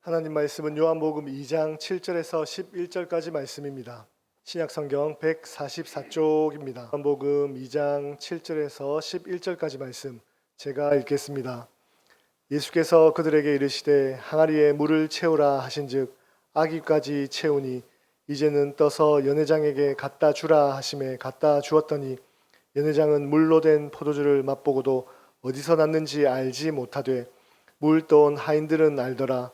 하나님 말씀은 요한복음 2장 7절에서 11절까지 말씀입니다. 신약성경 144쪽입니다. 요한복음 2장 7절에서 11절까지 말씀 제가 읽겠습니다. 예수께서 그들에게 이르시되 항아리에 물을 채우라 하신즉 아기까지 채우니 이제는 떠서 연회장에게 갖다 주라 하심에 갖다 주었더니 연회장은 물로 된 포도주를 맛보고도 어디서 났는지 알지 못하되 물 떠온 하인들은 알더라.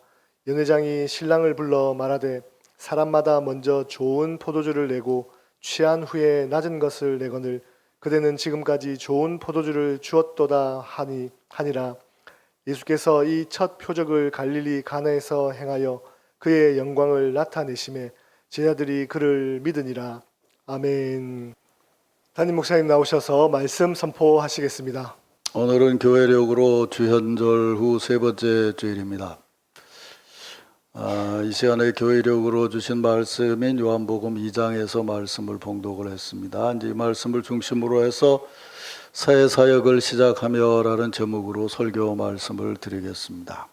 연회장이 신랑을 불러 말하되 사람마다 먼저 좋은 포도주를 내고 취한 후에 낮은 것을 내거늘 그대는 지금까지 좋은 포도주를 주었도다 하니라. 예수께서 이 첫 표적을 갈릴리 가나에서 행하여 그의 영광을 나타내심에 제자들이 그를 믿으니라. 아멘. 담임 목사님 나오셔서 말씀 선포하시겠습니다. 오늘은 교회력으로 주현절 후 세 번째 주일입니다. 이 시간에 교회력으로 주신 말씀인 요한복음 2장에서 말씀을 봉독을 했습니다. 이제 이 말씀을 중심으로 해서 새 사역을 시작하며라는 제목으로 설교 말씀을 드리겠습니다.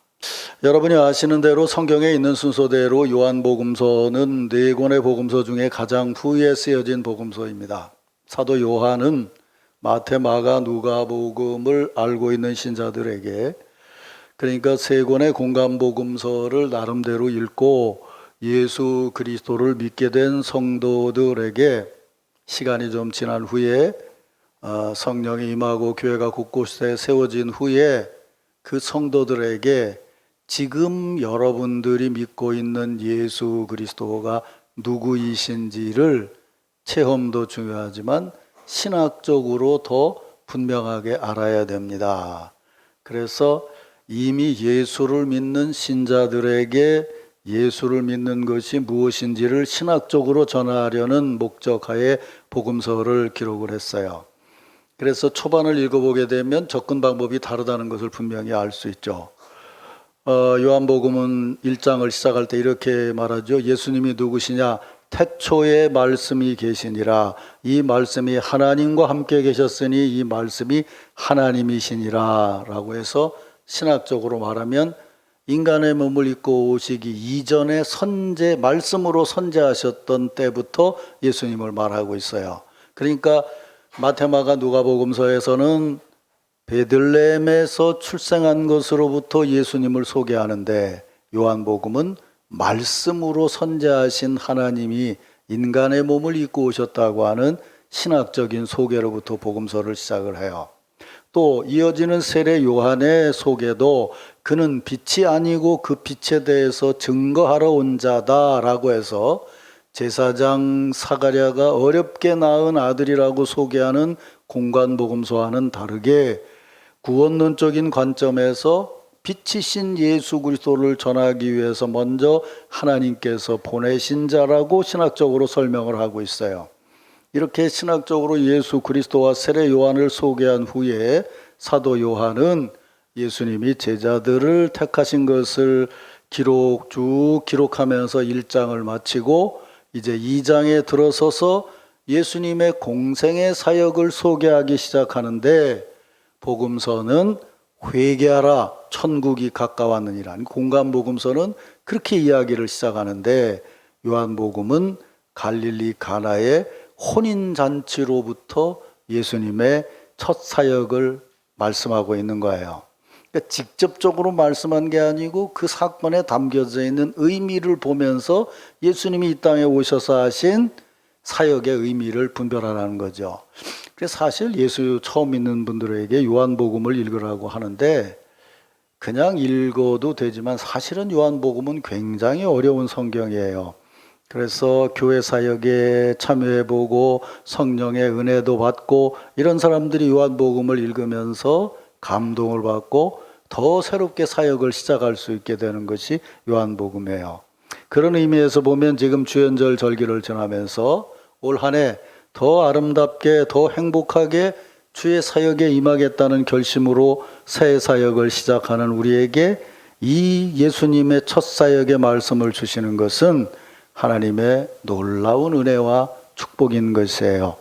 여러분이 아시는 대로 성경에 있는 순서대로 요한복음서는 네 권의 복음서 중에 가장 후에 쓰여진 복음서입니다. 사도 요한은 마태, 마가, 누가복음을 알고 있는 신자들에게, 그러니까 세 권의 공감복음서를 나름대로 읽고 예수 그리스도를 믿게 된 성도들에게 시간이 좀 지난 후에 성령이 임하고 교회가 곳곳에 세워진 후에 그 성도들에게 지금 여러분들이 믿고 있는 예수 그리스도가 누구이신지를 체험도 중요하지만 신학적으로 더 분명하게 알아야 됩니다. 그래서 이미 예수를 믿는 신자들에게 예수를 믿는 것이 무엇인지를 신학적으로 전하려는 목적하에 복음서를 기록을 했어요. 그래서 초반을 읽어보게 되면 접근 방법이 다르다는 것을 분명히 알 수 있죠. 요한복음은 1장을 시작할 때 이렇게 말하죠. 예수님이 누구시냐? 태초에 말씀이 계시니라. 이 말씀이 하나님과 함께 계셨으니 이 말씀이 하나님이시니라 라고 해서 신학적으로 말하면 인간의 몸을 입고 오시기 이전에 선제, 말씀으로 선제하셨던 때부터 예수님을 말하고 있어요. 그러니까 마태마가 누가복음서에서는 베들레헴에서 출생한 것으로부터 예수님을 소개하는데 요한복음은 말씀으로 선제하신 하나님이 인간의 몸을 입고 오셨다고 하는 신학적인 소개로부터 복음서를 시작을 해요. 또 이어지는 세례 요한의 소개도 그는 빛이 아니고 그 빛에 대해서 증거하러 온 자다라고 해서 제사장 사가랴가 어렵게 낳은 아들이라고 소개하는 공관복음서와는 다르게 구원론적인 관점에서 빛이신 예수 그리스도를 전하기 위해서 먼저 하나님께서 보내신 자라고 신학적으로 설명을 하고 있어요. 이렇게 신학적으로 예수 그리스도와 세례 요한을 소개한 후에 사도 요한은 예수님이 제자들을 택하신 것을 쭉 기록하면서 1장을 마치고 이제 2장에 들어서서 예수님의 공생의 사역을 소개하기 시작하는데 복음서는 회개하라 천국이 가까웠느니라. 공감복음서는 그렇게 이야기를 시작하는데 요한복음은 갈릴리 가나의 혼인잔치로부터 예수님의 첫 사역을 말씀하고 있는 거예요. 그러니까 직접적으로 말씀한 게 아니고 그 사건에 담겨져 있는 의미를 보면서 예수님이 이 땅에 오셔서 하신 사역의 의미를 분별하라는 거죠. 그래서 사실 예수 처음 믿는 분들에게 요한복음을 읽으라고 하는데 그냥 읽어도 되지만 사실은 요한복음은 굉장히 어려운 성경이에요. 그래서 교회 사역에 참여해보고 성령의 은혜도 받고 이런 사람들이 요한복음을 읽으면서 감동을 받고 더 새롭게 사역을 시작할 수 있게 되는 것이 요한복음이에요. 그런 의미에서 보면 지금 주연절 절기를 지나면서 올 한 해 더 아름답게 더 행복하게 주의 사역에 임하겠다는 결심으로 새 사역을 시작하는 우리에게 이 예수님의 첫 사역의 말씀을 주시는 것은 하나님의 놀라운 은혜와 축복인 것이에요.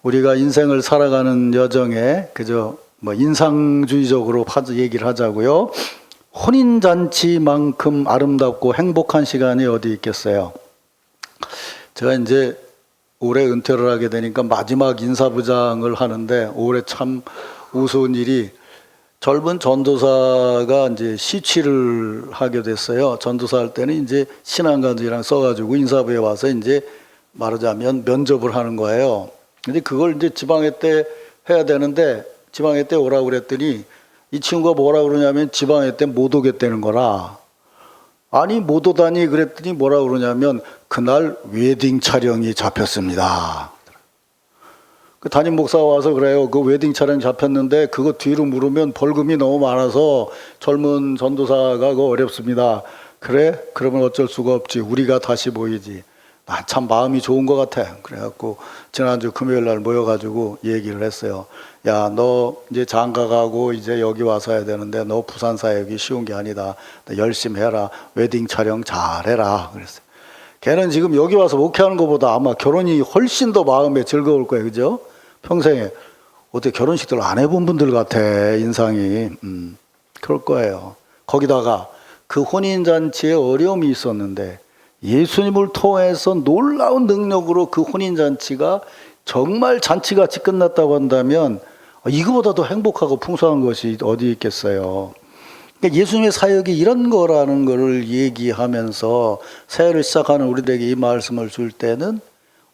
우리가 인생을 살아가는 여정에 그저 인상주의적으로 얘기를 하자고요. 혼인잔치만큼 아름답고 행복한 시간이 어디 있겠어요? 제가 이제 올해 은퇴를 하게 되니까 마지막 인사부장을 하는데 올해 참 우스운 일이 젊은 전도사가 이제 시취를 하게 됐어요. 전도사 할 때는 이제 신앙간증이랑 써가지고 인사부에 와서 이제 말하자면 면접을 하는 거예요. 근데 그걸 이제 지방회 때 해야 되는데 지방회 때 오라고 그랬더니 이 친구가 뭐라 그러냐면 지방회 때 못 오겠다는 거라. 아니 못 오다니 그랬더니 뭐라 그러냐면 그날 웨딩 촬영이 잡혔습니다. 그 담임 목사가 와서 그래요. 그 웨딩 촬영 잡혔는데 그거 뒤로 물으면 벌금이 너무 많아서 젊은 전도사가 그거 어렵습니다. 그래? 그러면 어쩔 수가 없지. 우리가 다시 모이지. 난 참 마음이 좋은 것 같아. 그래갖고 지난주 금요일 날 모여가지고 얘기를 했어요. 야, 너 이제 장가 가고 이제 여기 와서 해야 되는데 너 부산 사역이 쉬운 게 아니다. 너 열심히 해라. 웨딩 촬영 잘해라. 그랬어요. 걔는 지금 여기 와서 목회하는 것보다 아마 결혼이 훨씬 더 마음에 즐거울 거예요. 그죠? 평생에 어떻게 결혼식들 안 해본 분들 같아. 인상이. 그럴 거예요. 거기다가 그 혼인잔치에 어려움이 있었는데 예수님을 통해서 놀라운 능력으로 그 혼인잔치가 정말 잔치같이 끝났다고 한다면 이거보다 더 행복하고 풍성한 것이 어디 있겠어요. 그러니까 예수님의 사역이 이런 거라는 것을 얘기하면서 새해를 시작하는 우리들에게 이 말씀을 줄 때는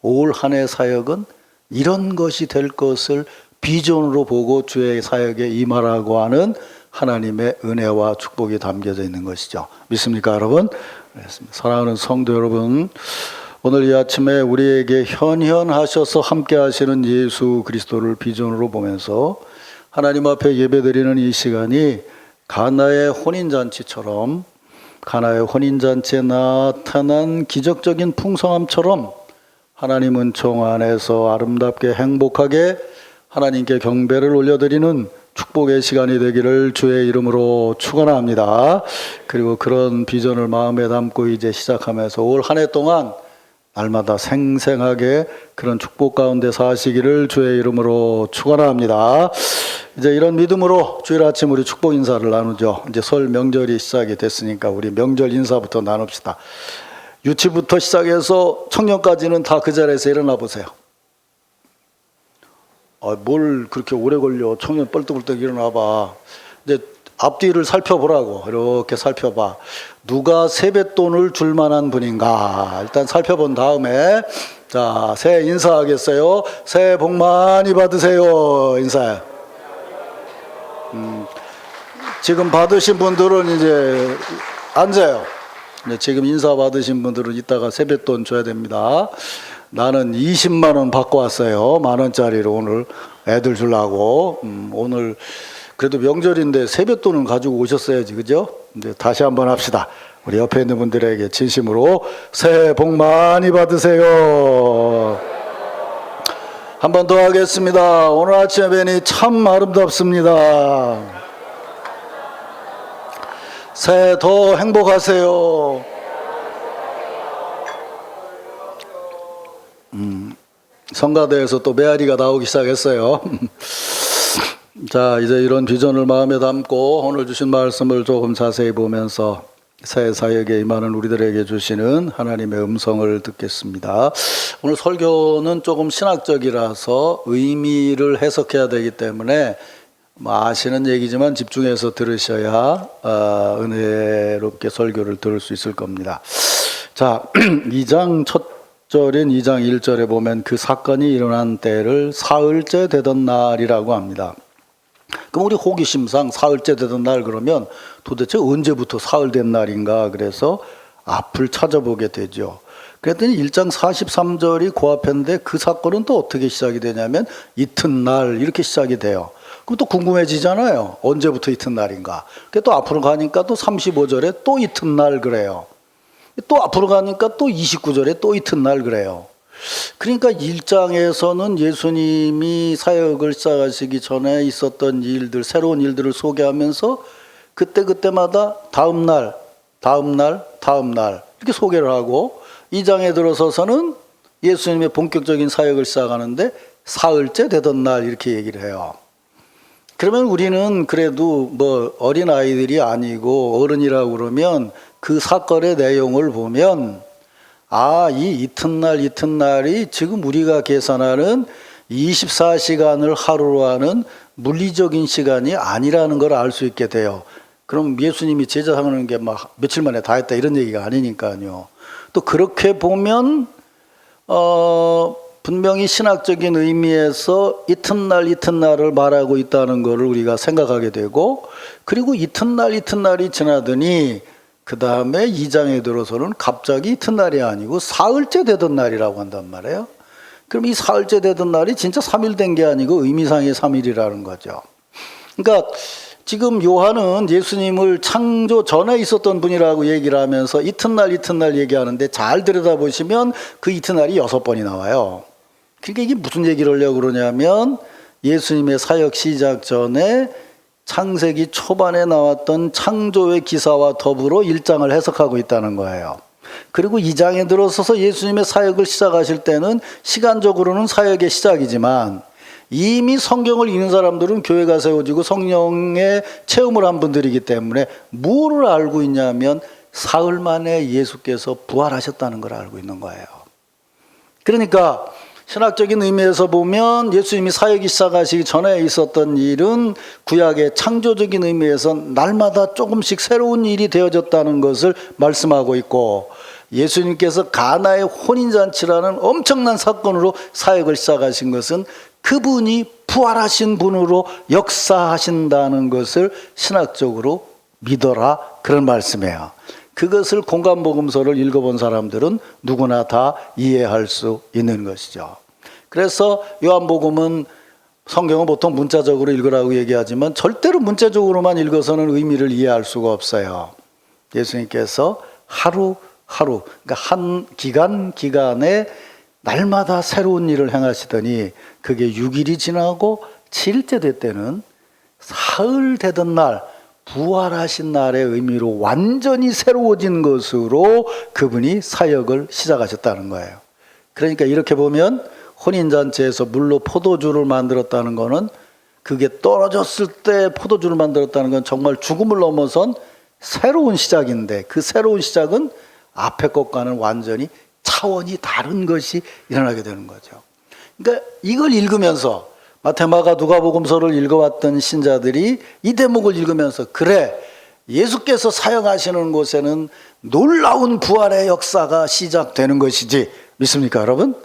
올 한 해 사역은 이런 것이 될 것을 비전으로 보고 주의 사역에 임하라고 하는 하나님의 은혜와 축복이 담겨져 있는 것이죠. 믿습니까, 여러분? 사랑하는 성도 여러분, 오늘 이 아침에 우리에게 현현하셔서 함께 하시는 예수 그리스도를 비전으로 보면서 하나님 앞에 예배드리는 이 시간이 가나의 혼인잔치처럼, 가나의 혼인잔치에 나타난 기적적인 풍성함처럼 하나님 은총 안에서 아름답게 행복하게 하나님께 경배를 올려드리는 축복의 시간이 되기를 주의 이름으로 축원합니다. 그리고 그런 비전을 마음에 담고 이제 시작하면서 올 한 해 동안 날마다 생생하게 그런 축복 가운데 사시기를 주의 이름으로 축원합니다. 이제 이런 믿음으로 주일 아침 우리 축복 인사를 나누죠. 이제 설 명절이 시작이 됐으니까 우리 명절 인사부터 나눕시다. 유치부터 시작해서 청년까지는 다 그 자리에서 일어나 보세요. 뭘 그렇게 오래 걸려. 청년 뻘떡뻘떡 일어나봐. 이제 앞뒤를 살펴보라고. 이렇게 살펴봐. 누가 세뱃돈을 줄 만한 분인가. 일단 살펴본 다음에 자, 새해 인사하겠어요. 새해 복 많이 받으세요. 인사해. 지금 받으신 분들은 이제 앉아요. 지금 인사 받으신 분들은 이따가 세뱃돈 줘야 됩니다. 나는 20만 원 받고 왔어요. 만 원짜리로 오늘 애들 주려고. 오늘 그래도 명절인데 세뱃돈은 가지고 오셨어야지, 그죠? 이제 다시 한번 합시다. 우리 옆에 있는 분들에게 진심으로 새해 복 많이 받으세요. 한 번 더 하겠습니다. 오늘 아침에 뵈니 참 아름답습니다. 새해 더 행복하세요. 성가대에서 또 메아리가 나오기 시작했어요. 자, 이제 이런 비전을 마음에 담고 오늘 주신 말씀을 조금 자세히 보면서 새해 사역에 임하는 우리들에게 주시는 하나님의 음성을 듣겠습니다. 오늘 설교는 조금 신학적이라서 의미를 해석해야 되기 때문에 아시는 얘기지만 집중해서 들으셔야 은혜롭게 설교를 들을 수 있을 겁니다. 자, 2장 첫 절인 2장 1절에 보면 그 사건이 일어난 때를 사흘째 되던 날이라고 합니다. 그럼 우리 호기심상 사흘째 되던 날 그러면 도대체 언제부터 사흘 된 날인가 그래서 앞을 찾아보게 되죠. 그랬더니 1장 43절이 그 앞인데 그 사건은 또 어떻게 시작이 되냐면 이튿날 이렇게 시작이 돼요. 그럼 또 궁금해지잖아요. 언제부터 이튿날인가. 또 앞으로 가니까 또 35절에 또 이튿날 그래요. 또 앞으로 가니까 또 29절에 또 이튿날 그래요. 그러니까 1장에서는 예수님이 사역을 시작하시기 전에 있었던 일들, 새로운 일들을 소개하면서 그때마다 다음날 이렇게 소개를 하고 2장에 들어서서는 예수님의 본격적인 사역을 시작하는데 사흘째 되던 날 이렇게 얘기를 해요. 그러면 우리는 그래도 뭐 어린 아이들이 아니고 어른이라고 그러면 그 사건의 내용을 보면 이 이튿날이 지금 우리가 계산하는 24시간을 하루로 하는 물리적인 시간이 아니라는 걸 알 수 있게 돼요. 그럼 예수님이 제자 삼는 게 막 며칠 만에 다 했다 이런 얘기가 아니니까요. 또 그렇게 보면 분명히 신학적인 의미에서 이튿날을 말하고 있다는 것을 우리가 생각하게 되고, 그리고 이튿날이 지나더니 그 다음에 2장에 들어서는 갑자기 이튿날이 아니고 사흘째 되던 날이라고 한단 말이에요. 그럼 이 사흘째 되던 날이 진짜 3일 된 게 아니고 의미상의 3일이라는 거죠. 그러니까 지금 요한은 예수님을 창조 전에 있었던 분이라고 얘기를 하면서 이튿날 얘기하는데 잘 들여다보시면 그 이튿날이 6번이 나와요. 그러니까 이게 무슨 얘기를 하려고 그러냐면 예수님의 사역 시작 전에 창세기 초반에 나왔던 창조의 기사와 더불어 1장을 해석하고 있다는 거예요. 그리고 2장에 들어서서 예수님의 사역을 시작하실 때는 시간적으로는 사역의 시작이지만 이미 성경을 읽는 사람들은 교회가 세워지고 성령의 체험을 한 분들이기 때문에 무엇을 알고 있냐면 사흘 만에 예수께서 부활하셨다는 걸 알고 있는 거예요. 그러니까 신학적인 의미에서 보면 예수님이 사역이 시작하시기 전에 있었던 일은 구약의 창조적인 의미에서 날마다 조금씩 새로운 일이 되어졌다는 것을 말씀하고 있고, 예수님께서 가나의 혼인잔치라는 엄청난 사건으로 사역을 시작하신 것은 그분이 부활하신 분으로 역사하신다는 것을 신학적으로 믿어라, 그런 말씀이에요. 그것을 공간복음서를 읽어본 사람들은 누구나 다 이해할 수 있는 것이죠. 그래서 요한복음은 성경은 보통 문자적으로 읽으라고 얘기하지만 절대로 문자적으로만 읽어서는 의미를 이해할 수가 없어요. 예수님께서 하루 그러니까 한 기간에 날마다 새로운 일을 행하시더니 그게 6일이 지나고 7일째 될 때는 사흘 되던 날, 부활하신 날의 의미로 완전히 새로워진 것으로 그분이 사역을 시작하셨다는 거예요. 그러니까 이렇게 보면 혼인잔치에서 물로 포도주를 만들었다는 거는, 그게 떨어졌을 때 포도주를 만들었다는 건 정말 죽음을 넘어선 새로운 시작인데, 그 새로운 시작은 앞에 것과는 완전히 차원이 다른 것이 일어나게 되는 거죠. 그러니까 이걸 읽으면서 마태, 마가, 누가복음서를 읽어왔던 신자들이 이 대목을 읽으면서 그래, 예수께서 사역하시는 곳에는 놀라운 부활의 역사가 시작되는 것이지 믿습니까 여러분?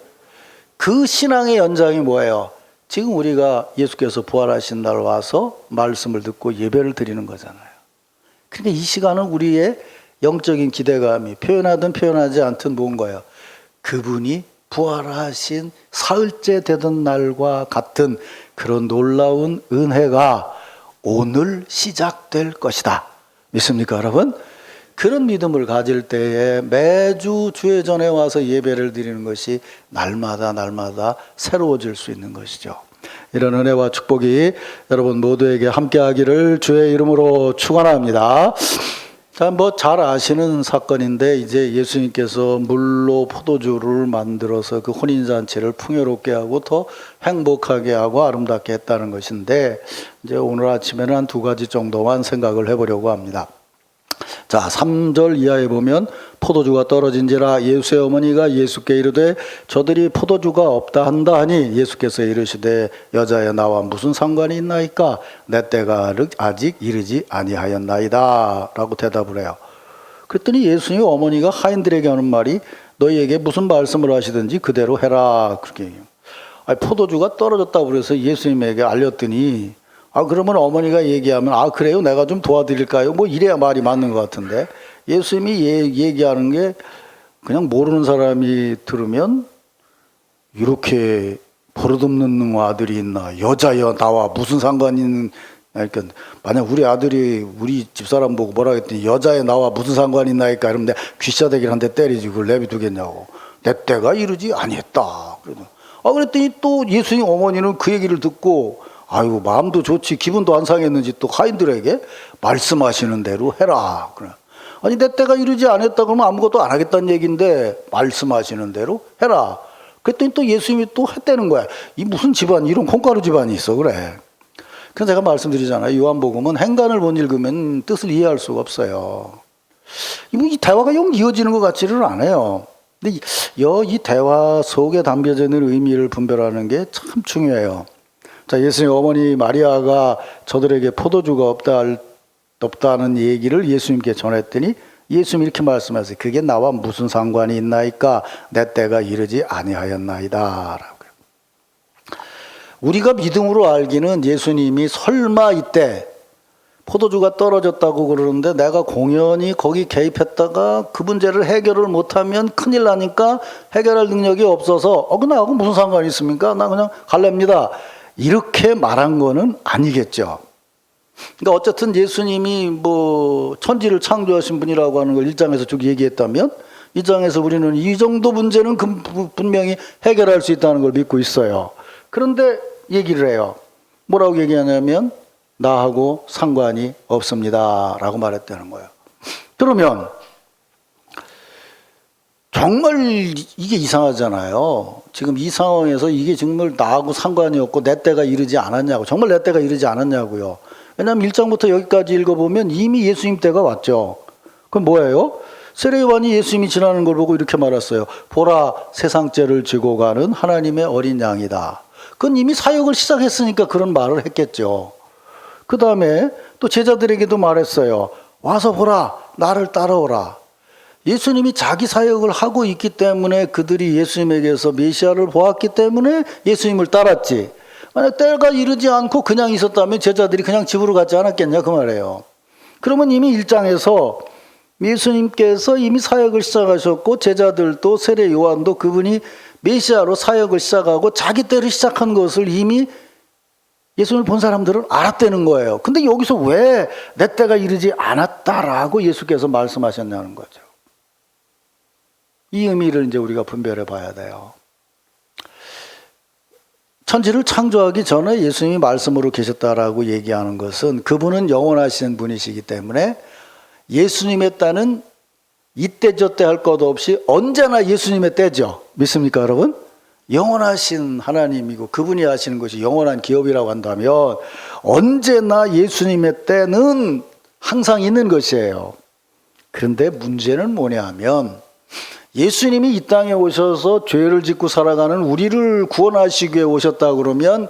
그 신앙의 연장이 뭐예요? 지금 우리가 예수께서 부활하신 날 와서 말씀을 듣고 예배를 드리는 거잖아요. 그러니까 이 시간은 우리의 영적인 기대감이 표현하든 표현하지 않든 뭔가요? 그분이 부활하신 사흘째 되던 날과 같은 그런 놀라운 은혜가 오늘 시작될 것이다. 믿습니까 여러분? 그런 믿음을 가질 때에 매주 주의 전에 와서 예배를 드리는 것이 날마다 새로워질 수 있는 것이죠. 이런 은혜와 축복이 여러분 모두에게 함께하기를 주의 이름으로 축원합니다. 자, 뭐 잘 아시는 사건인데 이제 예수님께서 물로 포도주를 만들어서 그 혼인잔치를 풍요롭게 하고 더 행복하게 하고 아름답게 했다는 것인데, 이제 오늘 아침에는 한 2가지 정도만 생각을 해보려고 합니다. 자, 3절 이하에 보면 포도주가 떨어진지라 예수의 어머니가 예수께 이르되 저들이 포도주가 없다 한다 하니 예수께서 이르시되 여자여 나와 무슨 상관이 있나이까 내 때가 아직 이르지 아니하였나이다 라고 대답을 해요. 그랬더니 예수님 어머니가 하인들에게 하는 말이 너희에게 무슨 말씀을 하시든지 그대로 해라 그렇게 얘기해요. 포도주가 떨어졌다고 그래서 예수님에게 알렸더니 그러면 어머니가 얘기하면 그래요? 내가 좀 도와드릴까요? 뭐 이래야 말이 맞는 것 같은데, 예수님이 얘기하는 게 그냥 모르는 사람이 들으면 이렇게 버릇없는 아들이 있나, 여자여 나와 무슨 상관이 있는, 그러니까 만약 우리 아들이 우리 집사람 보고 뭐라 했더니 여자여 나와 무슨 상관이 있나니까 이러면 내가 귀싸대기를 한 대 때리지 그걸 내비두겠냐고. 내 때가 이르지 아니했다. 그랬더니 또 예수님 어머니는 그 얘기를 듣고 아이고 마음도 좋지 기분도 안 상했는지 또 하인들에게 말씀하시는 대로 해라. 그래. 아니 내 때가 이르지 않았다 그러면 아무것도 안 하겠다는 얘기인데 말씀하시는 대로 해라. 그랬더니 또 예수님이 또 했다는 거야. 이 무슨 집안 이런 콩가루 집안이 있어 그래. 그래서 제가 말씀드리잖아요. 요한복음은 행간을 못 읽으면 뜻을 이해할 수가 없어요. 이 대화가 영 이어지는 것 같지는 않아요. 근데 이 대화 속에 담겨져 있는 의미를 분별하는 게 참 중요해요. 자, 예수님 어머니 마리아가 저들에게 포도주가 없다는 얘기를 예수님께 전했더니 예수님이 이렇게 말씀하세요. 그게 나와 무슨 상관이 있나이까? 내 때가 이르지 아니하였나이다. 라고. 우리가 믿음으로 알기는 예수님이 설마 이때 포도주가 떨어졌다고 그러는데 내가 공연히 거기 개입했다가 그 문제를 해결을 못하면 큰일 나니까 해결할 능력이 없어서 그 나하고 무슨 상관이 있습니까? 나 그냥 갈랍니다. 이렇게 말한 거는 아니겠죠. 그러니까 어쨌든 예수님이 뭐 천지를 창조하신 분이라고 하는 걸 1장에서 쭉 얘기했다면 2장에서 우리는 이 정도 문제는 분명히 해결할 수 있다는 걸 믿고 있어요. 그런데 얘기를 해요. 뭐라고 얘기하냐면 나하고 상관이 없습니다 라고 말했다는 거예요. 그러면 정말 이게 이상하잖아요. 지금 이 상황에서 이게 정말 나하고 상관이 없고 내 때가 이르지 않았냐고. 정말 내 때가 이르지 않았냐고요. 왜냐하면 1장부터 여기까지 읽어보면 이미 예수님 때가 왔죠. 그럼 뭐예요? 세례요한이 예수님이 지나는 걸 보고 이렇게 말했어요. 보라, 세상죄를 지고 가는 하나님의 어린 양이다. 그건 이미 사역을 시작했으니까 그런 말을 했겠죠. 그 다음에 또 제자들에게도 말했어요. 와서 보라, 나를 따라오라. 예수님이 자기 사역을 하고 있기 때문에 그들이 예수님에게서 메시아를 보았기 때문에 예수님을 따랐지. 만약 때가 이르지 않고 그냥 있었다면 제자들이 그냥 집으로 가지 않았겠냐 그 말이에요. 그러면 이미 1장에서 예수님께서 이미 사역을 시작하셨고 제자들도 세례 요한도 그분이 메시아로 사역을 시작하고 자기 때를 시작한 것을 이미 예수님을 본 사람들은 알았다는 거예요. 근데 여기서 왜 내 때가 이르지 않았다라고 예수께서 말씀하셨냐는 거죠. 이 의미를 이제 우리가 분별해 봐야 돼요. 천지를 창조하기 전에 예수님이 말씀으로 계셨다라고 얘기하는 것은 그분은 영원하신 분이시기 때문에 예수님의 때는 이때 저때 할 것 없이 언제나 예수님의 때죠. 믿습니까 여러분? 영원하신 하나님이고 그분이 하시는 것이 영원한 기업이라고 한다면 언제나 예수님의 때는 항상 있는 것이에요. 그런데 문제는 뭐냐 하면 예수님이 이 땅에 오셔서 죄를 짓고 살아가는 우리를 구원하시기 위해 오셨다 그러면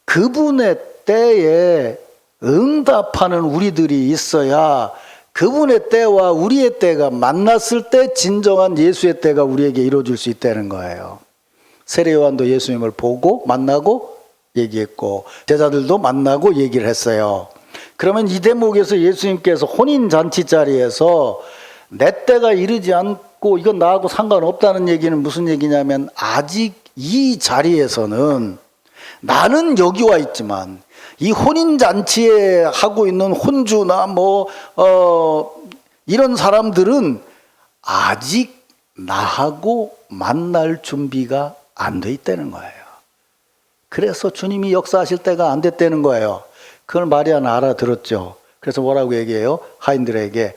그분의 때에 응답하는 우리들이 있어야 그분의 때와 우리의 때가 만났을 때 진정한 예수의 때가 우리에게 이루어질 수 있다는 거예요. 세례 요한도 예수님을 보고 만나고 얘기했고 제자들도 만나고 얘기를 했어요. 그러면 이 대목에서 예수님께서 혼인잔치 자리에서 내 때가 이르지 않고 이건 나하고 상관없다는 얘기는 무슨 얘기냐면 아직 이 자리에서는 나는 여기 와 있지만 이 혼인잔치에 하고 있는 혼주나 이런 사람들은 아직 나하고 만날 준비가 안 돼 있다는 거예요. 그래서 주님이 역사하실 때가 안 됐다는 거예요. 그걸 마리아는 알아들었죠. 그래서 뭐라고 얘기해요? 하인들에게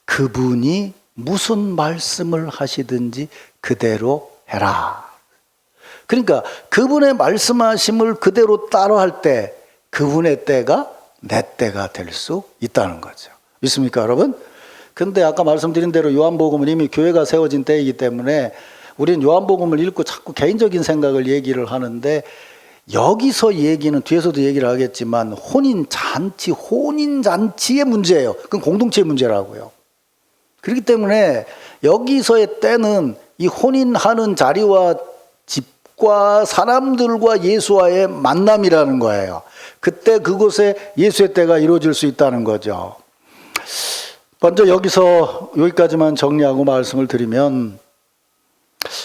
그분이 무슨 말씀을 하시든지 그대로 해라. 그러니까 그분의 말씀하심을 그대로 따라할 때 그분의 때가 내 때가 될 수 있다는 거죠. 믿습니까 여러분? 근데 아까 말씀드린 대로 요한복음은 이미 교회가 세워진 때이기 때문에 우리는 요한복음을 읽고 자꾸 개인적인 생각을 얘기를 하는데 여기서 얘기는 뒤에서도 얘기를 하겠지만 혼인잔치의 문제예요. 그건 공동체의 문제라고요. 그렇기 때문에 여기서의 때는 이 혼인하는 자리와 집과 사람들과 예수와의 만남이라는 거예요. 그때 그곳에 예수의 때가 이루어질 수 있다는 거죠. 먼저 여기까지만 정리하고 말씀을 드리면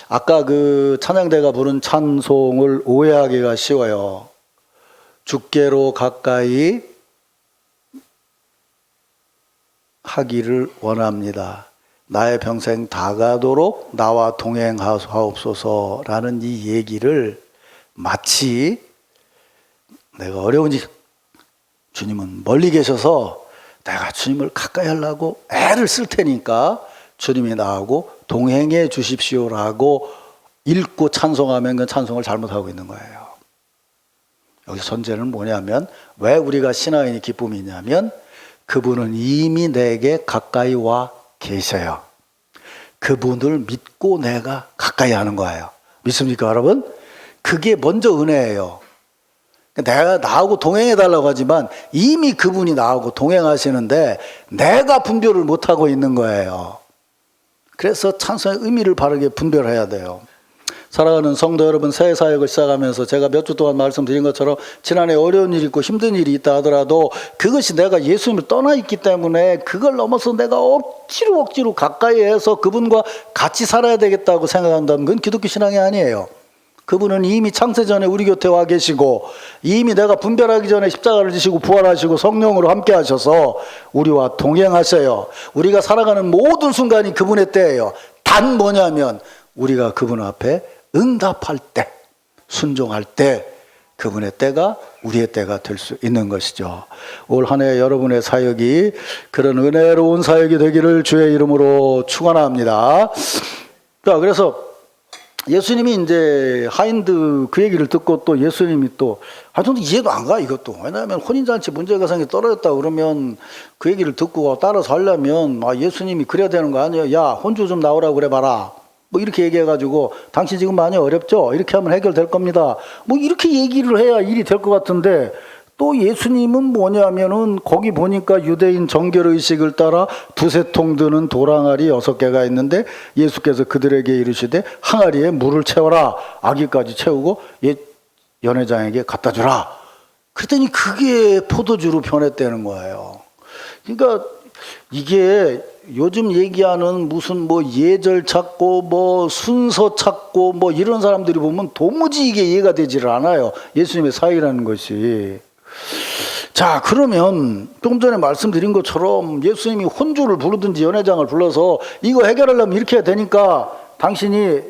아까 그 찬양대가 부른 찬송을 오해하기가 쉬워요. 주께로 가까이 하기를 원합니다. 나의 평생 다가도록 나와 동행하옵소서라는 이 얘기를 마치 내가 어려우니 주님은 멀리 계셔서 내가 주님을 가까이 하려고 애를 쓸 테니까 주님이 나하고 동행해 주십시오라고 읽고 찬송하면 그 찬송을 잘못하고 있는 거예요. 여기 선제는 뭐냐면, 왜 우리가 신하인이 기쁨이 있냐면 그분은 이미 내게 가까이 와 계셔요. 그분을 믿고 내가 가까이 하는 거예요. 믿습니까, 여러분? 그게 먼저 은혜예요. 내가 나하고 동행해 달라고 하지만 이미 그분이 나하고 동행하시는데 내가 분별을 못하고 있는 거예요. 그래서 찬송의 의미를 바르게 분별해야 돼요. 사랑하는 성도 여러분, 새해 사역을 시작하면서 제가 몇 주 동안 말씀드린 것처럼 지난해 어려운 일이 있고 힘든 일이 있다 하더라도 그것이 내가 예수님을 떠나 있기 때문에 그걸 넘어서 내가 억지로 가까이 해서 그분과 같이 살아야 되겠다고 생각한다면 그건 기독교 신앙이 아니에요. 그분은 이미 창세전에 우리 곁에 와 계시고 이미 내가 분별하기 전에 십자가를 지시고 부활하시고 성령으로 함께 하셔서 우리와 동행하셔요. 우리가 살아가는 모든 순간이 그분의 때예요. 단 뭐냐면 우리가 그분 앞에 응답할 때, 순종할 때 그분의 때가 우리의 때가 될 수 있는 것이죠. 올 한 해 여러분의 사역이 그런 은혜로운 사역이 되기를 주의 이름으로 축원합니다. 자, 그래서 예수님이 이제 하인드 그 얘기를 듣고 또 예수님이 또 저는 이해도 안 가 이것도. 왜냐하면 혼인잔치 문제가 생겨 떨어졌다 그러면 그 얘기를 듣고 따라서 하려면 예수님이 그래야 되는 거 아니에요. 야, 혼주 좀 나오라고 그래 봐라. 뭐 이렇게 얘기해가지고 당신 지금 많이 어렵죠? 이렇게 하면 해결될 겁니다. 뭐 이렇게 얘기를 해야 일이 될 것 같은데 또 예수님은 뭐냐면은 거기 보니까 유대인 정결의식을 따라 두세 통 드는 도랑아리 6개가 있는데 예수께서 그들에게 이르시되 항아리에 물을 채워라. 아기까지 채우고 연회장에게 갖다 주라. 그랬더니 그게 포도주로 변했다는 거예요. 그러니까 이게 요즘 얘기하는 무슨 뭐 예절 찾고 뭐 순서 찾고 뭐 이런 사람들이 보면 도무지 이게 이해가 되지를 않아요. 예수님의 사역이라는 것이. 자, 그러면 좀 전에 말씀드린 것처럼 예수님이 혼주를 부르든지 연회장을 불러서 이거 해결하려면 이렇게 해야 되니까 당신이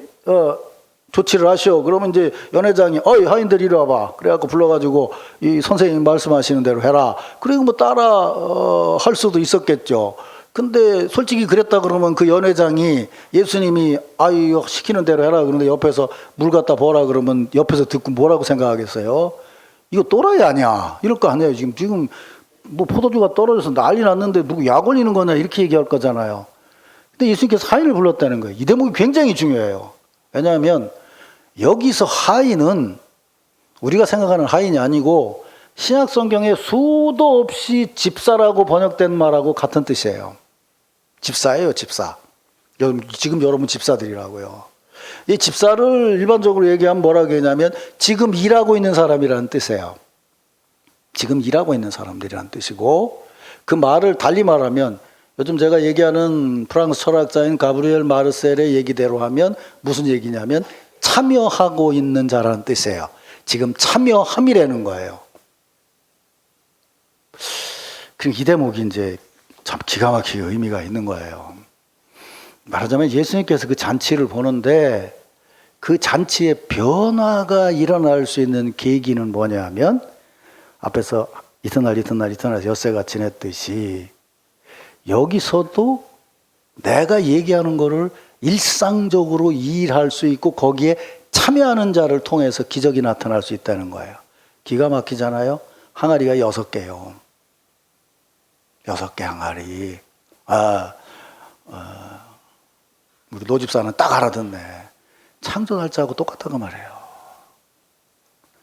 조치를 하시오. 그러면 이제 연회장이 하인들 이리 와봐. 그래갖고 불러가지고 이 선생님 말씀하시는 대로 해라. 그리고 뭐 따라 할 수도 있었겠죠. 근데 솔직히 그랬다 그러면 그 연회장이 예수님이 시키는 대로 해라 그런데 옆에서 물 갖다 부어라 그러면 옆에서 듣고 뭐라고 생각하겠어요? 이거 또라이 아니야 이럴 거 아니에요. 지금 뭐 포도주가 떨어져서 난리 났는데 누구 약 올리는 거냐 이렇게 얘기할 거잖아요. 근데 예수님께서 하인을 불렀다는 거예요. 이 대목이 굉장히 중요해요. 왜냐하면 여기서 하인은 우리가 생각하는 하인이 아니고 신약 성경에 수도 없이 집사라고 번역된 말하고 같은 뜻이에요. 집사예요, 집사. 지금 여러분 집사들이라고요. 이 집사를 일반적으로 얘기하면 뭐라고 하냐면 지금 일하고 있는 사람이라는 뜻이에요. 지금 일하고 있는 사람들이라는 뜻이고 그 말을 달리 말하면 요즘 제가 얘기하는 프랑스 철학자인 가브리엘 마르셀의 얘기대로 하면 무슨 얘기냐면 참여하고 있는 자라는 뜻이에요. 지금 참여함이라는 거예요. 그럼 이 대목이 이제 참 기가 막히게 의미가 있는 거예요. 말하자면 예수님께서 그 잔치를 보는데 그 잔치의 변화가 일어날 수 있는 계기는 뭐냐 하면 앞에서 이튿날 엿새가 지냈듯이 여기서도 내가 얘기하는 거를 일상적으로 이해할 수 있고 거기에 참여하는 자를 통해서 기적이 나타날 수 있다는 거예요. 기가 막히잖아요. 항아리가 6개요. 6개 항아리. 우리 노집사는 딱 알아듣네. 창조 날짜하고 똑같다고 말해요.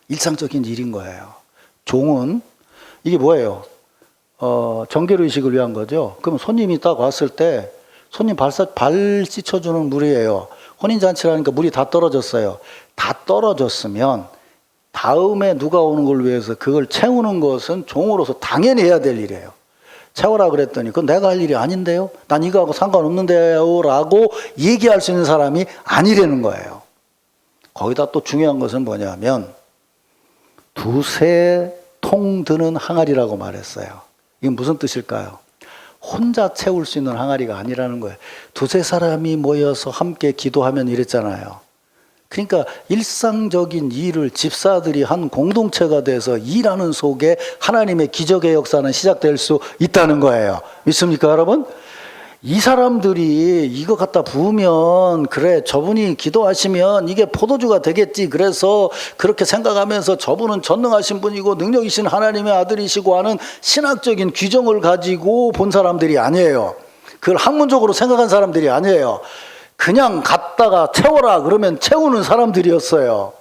일상적인 일인 거예요. 종은 이게 뭐예요? 정결의식을 위한 거죠. 그럼 손님이 딱 왔을 때 손님 발 씻어주는 물이에요. 혼인잔치라니까 물이 다 떨어졌어요. 다 떨어졌으면 다음에 누가 오는 걸 위해서 그걸 채우는 것은 종으로서 당연히 해야 될 일이에요. 채워라 그랬더니 그건 내가 할 일이 아닌데요. 난 이거하고 상관없는데요 라고 얘기할 수 있는 사람이 아니라는 거예요. 거기다 또 중요한 것은 뭐냐면 2-3통 드는 항아리라고 말했어요. 이게 무슨 뜻일까요? 혼자 채울 수 있는 항아리가 아니라는 거예요. 2-3사람이 모여서 함께 기도하면 이랬잖아요. 그러니까 일상적인 일을 집사들이 한 공동체가 돼서 일하는 속에 하나님의 기적의 역사는 시작될 수 있다는 거예요. 믿습니까, 여러분? 이 사람들이 이거 갖다 부으면 그래 저분이 기도하시면 이게 포도주가 되겠지, 그래서 그렇게 생각하면서 저분은 전능하신 분이고 능력이신 하나님의 아들이시고 하는 신학적인 규정을 가지고 본 사람들이 아니에요. 그걸 학문적으로 생각한 사람들이 아니에요. 그냥 갖다가 채워라 그러면 채우는 사람들이었어요.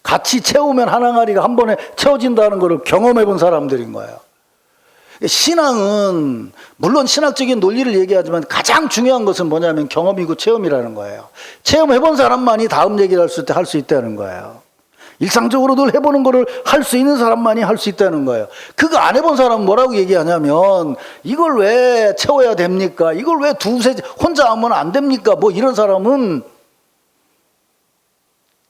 같이 채우면 한 항아리가 한 번에 채워진다는 것을 경험해 본 사람들인 거예요. 신앙은 물론 신학적인 논리를 얘기하지만 가장 중요한 것은 뭐냐면 경험이고 체험이라는 거예요. 체험해 본 사람만이 다음 얘기를 할 수 있다는 거예요. 일상적으로 늘 해보는 거를 할 수 있는 사람만이 할 수 있다는 거예요. 그거 안 해본 사람은 뭐라고 얘기하냐면 이걸 왜 채워야 됩니까? 이걸 왜 두세 혼자 하면 안 됩니까? 뭐 이런 사람은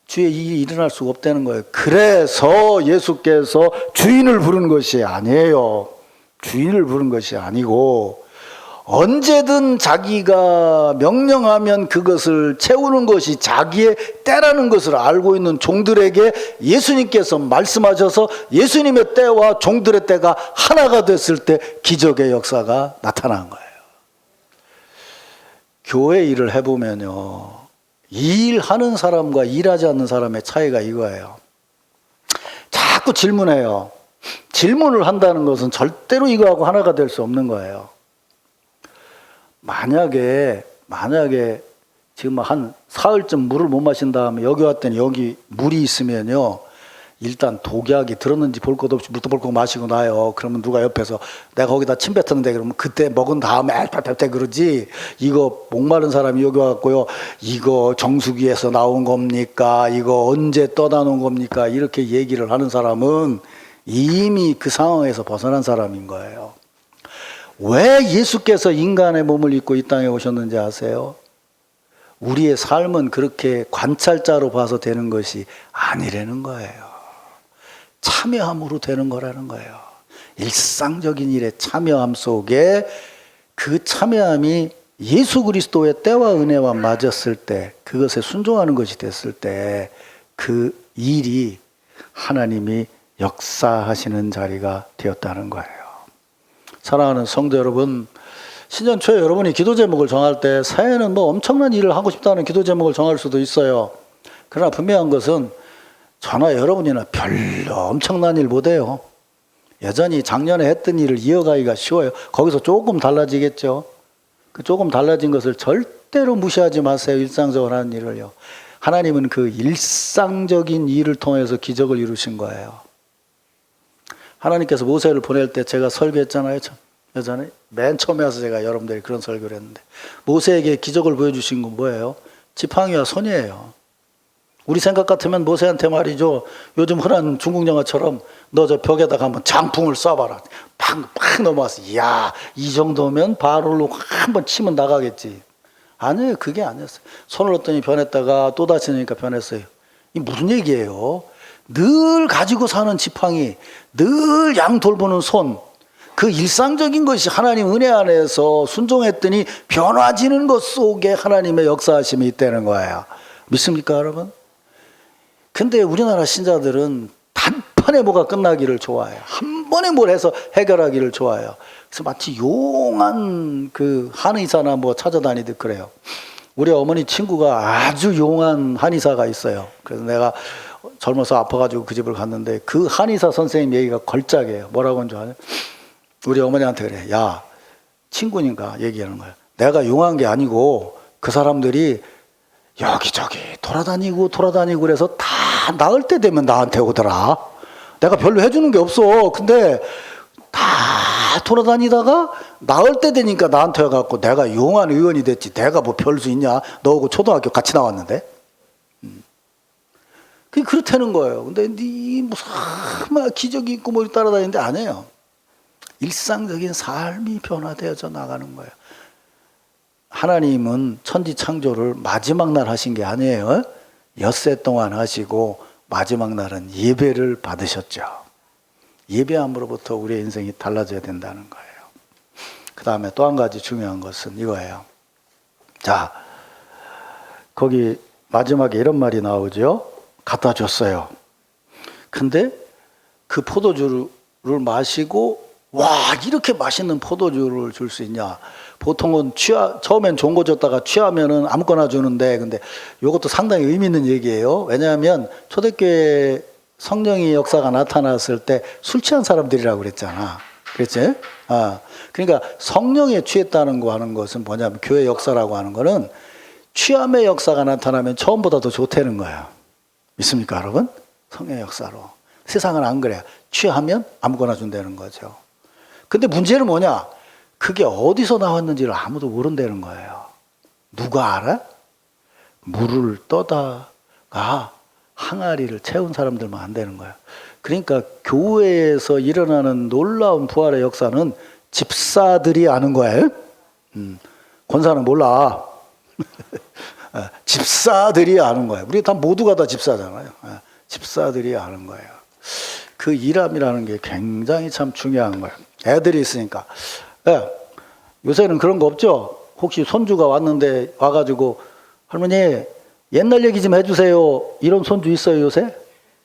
주의 일이 일어날 수가 없다는 거예요. 그래서 예수께서 주인을 부른 것이 아니에요. 주인을 부른 것이 아니고 언제든 자기가 명령하면 그것을 채우는 것이 자기의 때라는 것을 알고 있는 종들에게 예수님께서 말씀하셔서 예수님의 때와 종들의 때가 하나가 됐을 때 기적의 역사가 나타난 거예요. 교회 일을 해보면요, 일하는 사람과 일하지 않는 사람의 차이가 이거예요. 자꾸 질문해요. 질문을 한다는 것은 절대로 이거하고 하나가 될 수 없는 거예요. 만약에 지금 한 사흘쯤 물을 못 마신 다음에 여기 왔더니 여기 물이 있으면요, 일단 독약이 들었는지 볼 것도 없이 물도 벌컥 마시고 나요. 그러면 누가 옆에서 내가 거기다 침 뱉었는데 그러면 그때 먹은 다음에 알팔팔 그러지, 이거 목마른 사람이 여기 왔고요, 이거 정수기에서 나온 겁니까? 이거 언제 떠다 놓은 겁니까? 이렇게 얘기를 하는 사람은 이미 그 상황에서 벗어난 사람인 거예요. 왜 예수께서 인간의 몸을 입고 이 땅에 오셨는지 아세요? 우리의 삶은 그렇게 관찰자로 봐서 되는 것이 아니라는 거예요. 참여함으로 되는 거라는 거예요. 일상적인 일에 참여함 속에 그 참여함이 예수 그리스도의 때와 은혜와 맞았을 때, 그것에 순종하는 것이 됐을 때 그 일이 하나님이 역사하시는 자리가 되었다는 거예요. 사랑하는 성도 여러분, 신년 초에 여러분이 기도 제목을 정할 때 새해는 뭐 엄청난 일을 하고 싶다는 기도 제목을 정할 수도 있어요. 그러나 분명한 것은 저나 여러분이나 별로 엄청난 일 못해요. 여전히 작년에 했던 일을 이어가기가 쉬워요. 거기서 조금 달라지겠죠. 그 조금 달라진 것을 절대로 무시하지 마세요. 일상적으로 하는 일을요. 하나님은 그 일상적인 일을 통해서 기적을 이루신 거예요. 하나님께서 모세를 보낼 때 제가 설교했잖아요. 예전에 맨 처음에 와서 제가 여러분들이 그런 설교를 했는데, 모세에게 기적을 보여주신 건 뭐예요? 지팡이와 손이에요. 우리 생각 같으면 모세한테 말이죠, 요즘 흔한 중국 영화처럼 너 저 벽에다가 한번 장풍을 쏴봐라, 팍 넘어왔어. 이야, 이 정도면 바로로 한번 치면 나가겠지. 아니에요. 그게 아니었어요. 손을 얻더니 변했다가 또 다시 넣으니까 변했어요. 이 무슨 얘기예요? 늘 가지고 사는 지팡이, 늘 양 돌보는 손, 그 일상적인 것이 하나님 은혜 안에서 순종했더니 변화지는 것 속에 하나님의 역사하심이 있다는 거예요. 믿습니까, 여러분? 근데 우리나라 신자들은 단번에 뭐가 끝나기를 좋아해요. 한 번에 뭘 해서 해결하기를 좋아해요. 그래서 마치 용한 그 한의사나 뭐 찾아다니듯 그래요. 우리 어머니 친구가 아주 용한 한의사가 있어요. 그래서 내가 젊어서 아파가지고 그 집을 갔는데 그 한의사 선생님 얘기가 걸작이에요. 뭐라고 하는 줄 아냐? 우리 어머니한테 그래. 야, 친구니까 얘기하는 거야. 내가 용한 게 아니고 그 사람들이 여기저기 돌아다니고 그래서 다 나을 때 되면 나한테 오더라. 내가 별로 해주는 게 없어. 근데 다 돌아다니다가 나을 때 되니까 나한테 와갖고 내가 용한 의원이 됐지. 내가 뭐 별 수 있냐? 너하고 초등학교 같이 나왔는데. 그게 그렇다는 거예요. 근데 무슨 막 기적이 있고 뭐 따라다니는데 아니에요. 일상적인 삶이 변화되어져 나가는 거예요. 하나님은 천지 창조를 마지막 날 하신 게 아니에요. 엿새 동안 하시고 마지막 날은 예배를 받으셨죠. 예배함으로부터 우리의 인생이 달라져야 된다는 거예요. 그 다음에 또 한 가지 중요한 것은 이거예요. 자, 거기 마지막에 이런 말이 나오죠. 갖다 줬어요. 근데 그 포도주를 마시고 와, 이렇게 맛있는 포도주를 줄 수 있냐? 보통은 처음엔 좋은 거 줬다가 취하면은 아무거나 주는데, 근데 이것도 상당히 의미 있는 얘기예요. 왜냐하면 초대교회 성령의 역사가 나타났을 때 술 취한 사람들이라고 그랬잖아. 그랬지? 그러니까 성령에 취했다는 거 하는 것은 뭐냐면 교회 역사라고 하는 거는 취함의 역사가 나타나면 처음보다 더 좋다는 거예요. 믿습니까, 여러분? 성령의 역사로. 세상은 안 그래요. 취하면 아무거나 준다는 거죠. 근데 문제는 뭐냐? 그게 어디서 나왔는지를 아무도 모른다는 거예요. 누가 알아? 물을 떠다가 항아리를 채운 사람들만 안다는 거예요. 그러니까 교회에서 일어나는 놀라운 부활의 역사는 집사들이 아는 거예요. 권사는 몰라. 집사들이 아는 거예요. 우리 다 모두가 다 집사잖아요. 집사들이 아는 거예요. 그 일함이라는 게 굉장히 참 중요한 거예요. 애들이 있으니까. 요새는 그런 거 없죠? 혹시 손주가 왔는데 와가지고 할머니 옛날 얘기 좀 해주세요. 이런 손주 있어요 요새?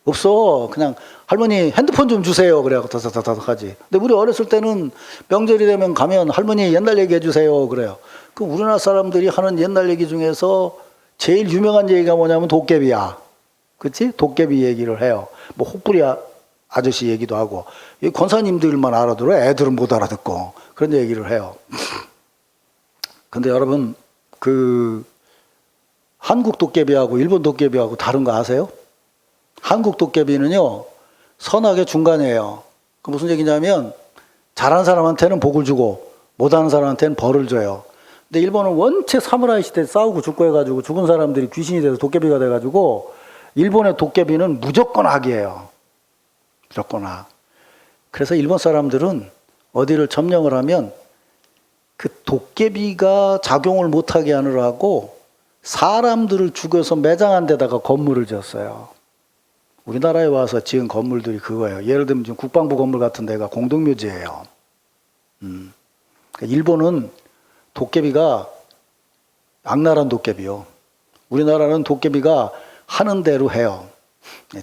없어. 그냥 할머니 핸드폰 좀 주세요. 그래갖고 다다다닥 하지. 근데 우리 어렸을 때는 명절이 되면 가면 할머니 옛날 얘기 해주세요. 그래요. 그 우리나라 사람들이 하는 옛날 얘기 중에서 제일 유명한 얘기가 뭐냐면 도깨비야. 그치? 도깨비 얘기를 해요. 뭐 혹부리 아저씨 얘기도 하고. 이 권사님들만 알아들어. 애들은 못 알아듣고. 그런 얘기를 해요. 근데 여러분, 한국 도깨비하고 일본 도깨비하고 다른 거 아세요? 한국 도깨비는요, 선악의 중간이에요. 그 무슨 얘기냐면, 잘하는 사람한테는 복을 주고, 못하는 사람한테는 벌을 줘요. 근데 일본은 원체 사무라이 시대 싸우고 죽고 해가지고 죽은 사람들이 귀신이 돼서 도깨비가 돼가지고, 일본의 도깨비는 무조건 악이에요. 무조건 악. 그래서 일본 사람들은 어디를 점령을 하면, 그 도깨비가 작용을 못하게 하느라고 사람들을 죽여서 매장한 데다가 건물을 지었어요. 우리나라에 와서 지은 건물들이 그거예요. 예를 들면 지금 국방부 건물 같은 데가 공동묘지예요. 그러니까 일본은 도깨비가 악랄한 도깨비요. 우리나라는 도깨비가 하는 대로 해요.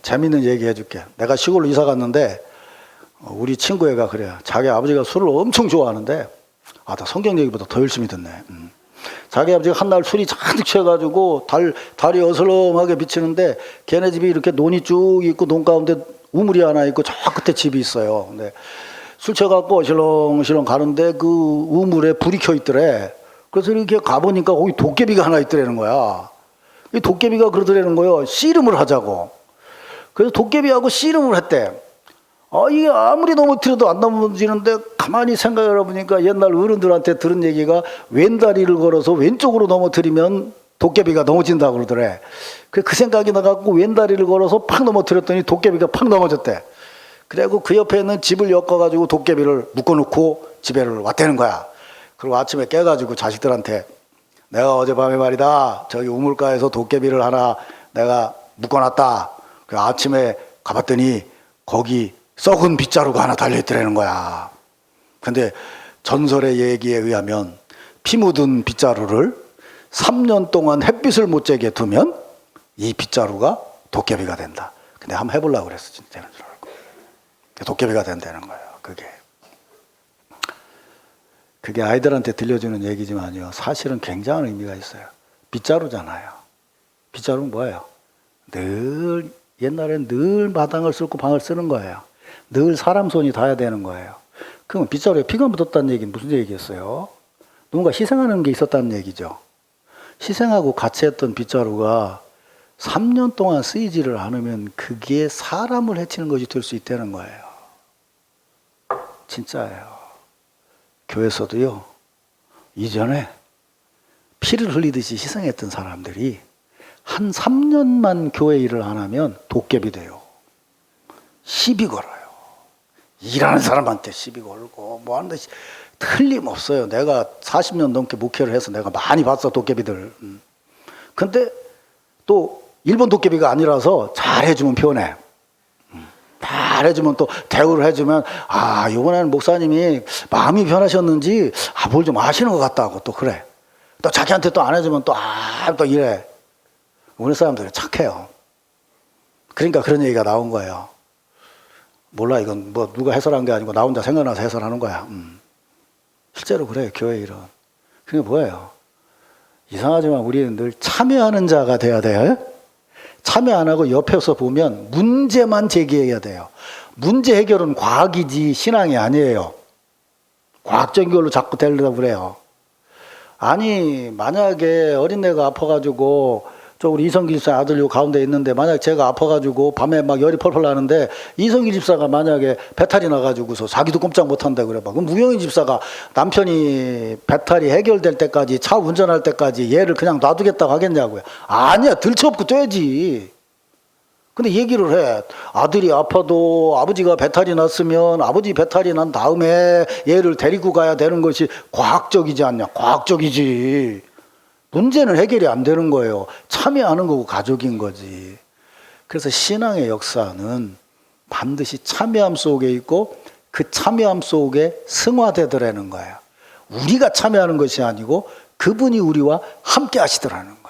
재밌는 얘기 해줄게. 내가 시골로 이사 갔는데 우리 친구 애가 그래요. 자기 아버지가 술을 엄청 좋아하는데 나 성경 얘기보다 더 열심히 듣네. 자기 아버지가 한날 술이 잔뜩 취해가지고 달이 어슬렁하게 비치는데 걔네 집이 이렇게 논이 쭉 있고 논 가운데 우물이 하나 있고 저 끝에 집이 있어요. 근데 술 취해갖고 어슬렁어슬렁 가는데 그 우물에 불이 켜 있더래. 그래서 이렇게 가보니까 거기 도깨비가 하나 있더라는 거야. 이 도깨비가 그러더라는 거예요. 씨름을 하자고. 그래서 도깨비하고 씨름을 했대. 이게 아무리 넘어뜨려도 안 넘어지는데 가만히 생각을 해보니까 옛날 어른들한테 들은 얘기가 왼다리를 걸어서 왼쪽으로 넘어뜨리면 도깨비가 넘어진다고 그러더래. 그 생각이 나갖고 왼다리를 걸어서 팍 넘어뜨렸더니 도깨비가 팍 넘어졌대. 그래갖고 그 옆에 있는 집을 엮어가지고 도깨비를 묶어놓고 집에를 왔다는 거야. 그리고 아침에 깨가지고 자식들한테 내가 어젯밤에 말이다 저기 우물가에서 도깨비를 하나 내가 묶어놨다. 그 아침에 가봤더니 거기 썩은 빗자루가 하나 달려있더라는 거야. 근데 전설의 얘기에 의하면 피 묻은 빗자루를 3년 동안 햇빛을 못 쬐게 두면 이 빗자루가 도깨비가 된다. 근데 한번 해보려고 그랬어. 진짜는 줄 알고. 도깨비가 된다는 거예요. 그게 아이들한테 들려주는 얘기지만요. 사실은 굉장한 의미가 있어요. 빗자루잖아요. 빗자루는 뭐예요? 옛날엔 늘 마당을 쓸고 방을 쓰는 거예요. 늘 사람 손이 닿아야 되는 거예요. 그럼 빗자루에 피가 묻었다는 얘기는 무슨 얘기겠어요? 누군가 희생하는 게 있었다는 얘기죠. 희생하고 같이 했던 빗자루가 3년 동안 쓰이지를 않으면 그게 사람을 해치는 것이 될 수 있다는 거예요. 진짜예요. 교회에서도요, 이전에 피를 흘리듯이 희생했던 사람들이 한 3년만 교회 일을 안 하면 도깨비 돼요. 시비 걸어요. 일하는 사람한테 시비 걸고 뭐 하는데 틀림없어요. 내가 40년 넘게 목회를 해서 내가 많이 봤어, 도깨비들. 근데 또 일본 도깨비가 아니라서 잘해주면 편해. 잘해주면 또 대우를 해주면 이번에는 목사님이 마음이 변하셨는지 뭘 좀 아시는 것 같다고 또 그래. 또 자기한테 또 안 해주면 또 이래. 우리 사람들은 착해요. 그러니까 그런 얘기가 나온 거예요. 몰라, 이건 뭐 누가 해설한 게 아니고 나 혼자 생각나서 해설하는 거야. 실제로 그래요, 교회 일은. 그게 뭐예요? 이상하지만 우리는 늘 참여하는 자가 돼야 돼요. 참여 안 하고 옆에서 보면 문제만 제기해야 돼요. 문제 해결은 과학이지 신앙이 아니에요. 과학적인 걸로 자꾸 되려고 그래요. 아니, 만약에 어린애가 아파가지고 저 우리 이성기 집사 아들 요 가운데 있는데 만약 제가 아파가지고 밤에 막 열이 펄펄 나는데 이성기 집사가 만약에 배탈이 나가지고서 자기도 꼼짝 못한다 그래 봐. 그럼 무경희 집사가 남편이 배탈이 해결될 때까지 차 운전할 때까지 얘를 그냥 놔두겠다고 하겠냐고요. 아니야, 들쳐업고 떼지. 근데 얘기를 해. 아들이 아파도 아버지가 배탈이 났으면 아버지 배탈이 난 다음에 얘를 데리고 가야 되는 것이 과학적이지 않냐. 과학적이지. 문제는 해결이 안 되는 거예요. 참여하는 거고 가족인 거지. 그래서 신앙의 역사는 반드시 참여함 속에 있고 그 참여함 속에 승화되더라는 거예요. 우리가 참여하는 것이 아니고 그분이 우리와 함께 하시더라는 거예요.